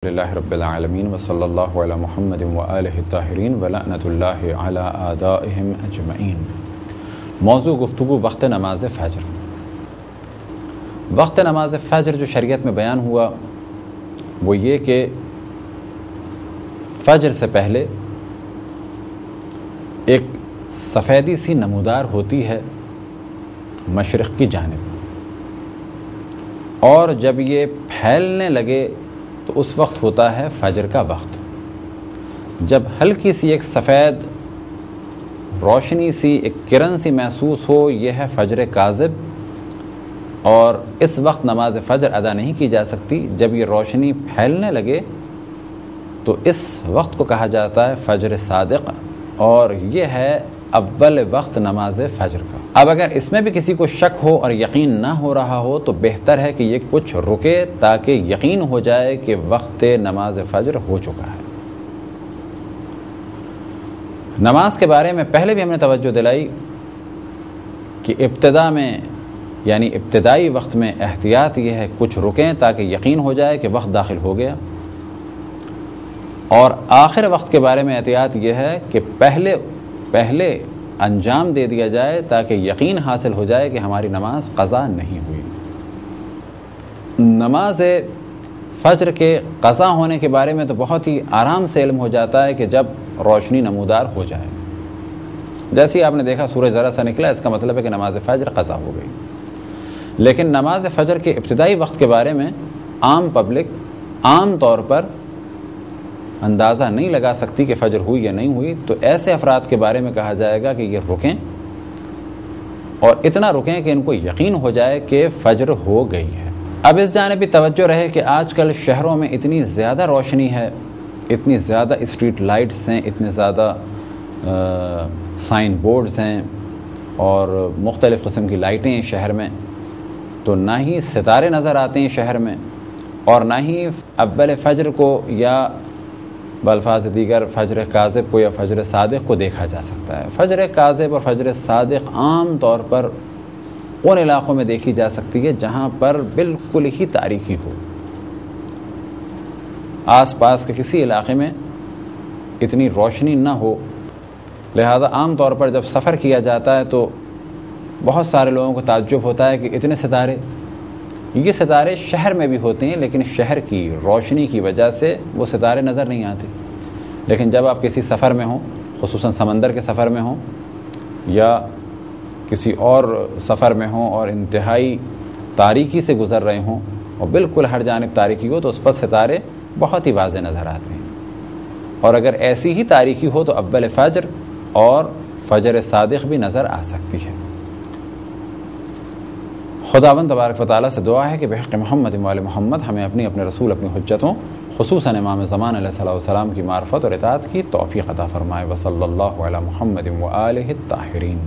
للہ رب العالمین وصلی اللہ علی محمد وآلہ الطاہرین ولعنۃ اللہ علی اعدائہم اجمعین۔ موضوع گفتگو وقت نماز فجر۔ وقت نماز فجر جو شریعت میں بیان ہوا وہ یہ کہ فجر سے پہلے ایک سفیدی سی نمودار ہوتی ہے مشرق کی جانب، اور جب یہ پھیلنے لگے تو اس وقت ہوتا ہے فجر کا وقت۔ جب ہلکی سی ایک سفید روشنی سی ایک کرن سی محسوس ہو، یہ ہے فجر کاذب، اور اس وقت نماز فجر ادا نہیں کی جا سکتی۔ جب یہ روشنی پھیلنے لگے تو اس وقت کو کہا جاتا ہے فجر صادق، اور یہ ہے اول وقت نماز فجر کا۔ اب اگر اس میں بھی کسی کو شک ہو اور یقین نہ ہو رہا ہو تو بہتر ہے کہ یہ کچھ رکے تاکہ یقین ہو جائے کہ وقت نماز فجر ہو چکا ہے۔ نماز کے بارے میں پہلے بھی ہم نے توجہ دلائی کہ ابتدا میں یعنی ابتدائی وقت میں احتیاط یہ ہے کچھ رکیں تاکہ یقین ہو جائے کہ وقت داخل ہو گیا، اور آخر وقت کے بارے میں احتیاط یہ ہے کہ پہلے انجام دے دیا جائے تاکہ یقین حاصل ہو جائے کہ ہماری نماز قضا نہیں ہوئی۔ نماز فجر کے قضا ہونے کے بارے میں تو بہت ہی آرام سے علم ہو جاتا ہے کہ جب روشنی نمودار ہو جائے۔ جیسے ہی آپ نے دیکھا سورج ذرا سا نکلا، اس کا مطلب ہے کہ نماز فجر قضا ہو گئی۔ لیکن نماز فجر کے ابتدائی وقت کے بارے میں عام پبلک عام طور پر اندازہ نہیں لگا سکتی کہ فجر ہوئی یا نہیں ہوئی، تو ایسے افراد کے بارے میں کہا جائے گا کہ یہ رکیں، اور اتنا رکیں کہ ان کو یقین ہو جائے کہ فجر ہو گئی ہے۔ اب اس جانب بھی توجہ رہے کہ آج کل شہروں میں اتنی زیادہ روشنی ہے، اتنی زیادہ اسٹریٹ لائٹس ہیں، اتنے زیادہ سائن بورڈز ہیں اور مختلف قسم کی لائٹیں ہیں شہر میں، تو نہ ہی ستارے نظر آتے ہیں شہر میں، اور نہ ہی اول فجر کو یا بالفاظ دیگر فجر کاذب کو یا فجر صادق کو دیکھا جا سکتا ہے۔ فجر کاذب اور فجر صادق عام طور پر ان علاقوں میں دیکھی جا سکتی ہے جہاں پر بالکل ہی تاریکی ہو۔ آس پاس کے کسی علاقے میں اتنی روشنی نہ ہو، لہذا عام طور پر جب سفر کیا جاتا ہے تو بہت سارے لوگوں کو تعجب ہوتا ہے کہ اتنے ستارے۔ یہ ستارے شہر میں بھی ہوتے ہیں، لیکن شہر کی روشنی کی وجہ سے وہ ستارے نظر نہیں آتے۔ لیکن جب آپ کسی سفر میں ہوں، خصوصاً سمندر کے سفر میں ہوں یا کسی اور سفر میں ہوں اور انتہائی تاریکی سے گزر رہے ہوں اور بالکل ہر جانب تاریکی ہو، تو اس پر ستارے بہت ہی واضح نظر آتے ہیں۔ اور اگر ایسی ہی تاریکی ہو تو اول فجر اور فجر صادق بھی نظر آ سکتی ہے۔ خداوند تبارک و تعالیٰ سے دعا ہے کہ بحق محمد و آل محمد ہمیں اپنے رسول اپنی حجتوں خصوصاً امام زمان علیہ السلام کی معرفت اور اطاعت کی توفیق عطا فرمائے۔ وصلی اللہ علی محمد و آلہ الطاہرین۔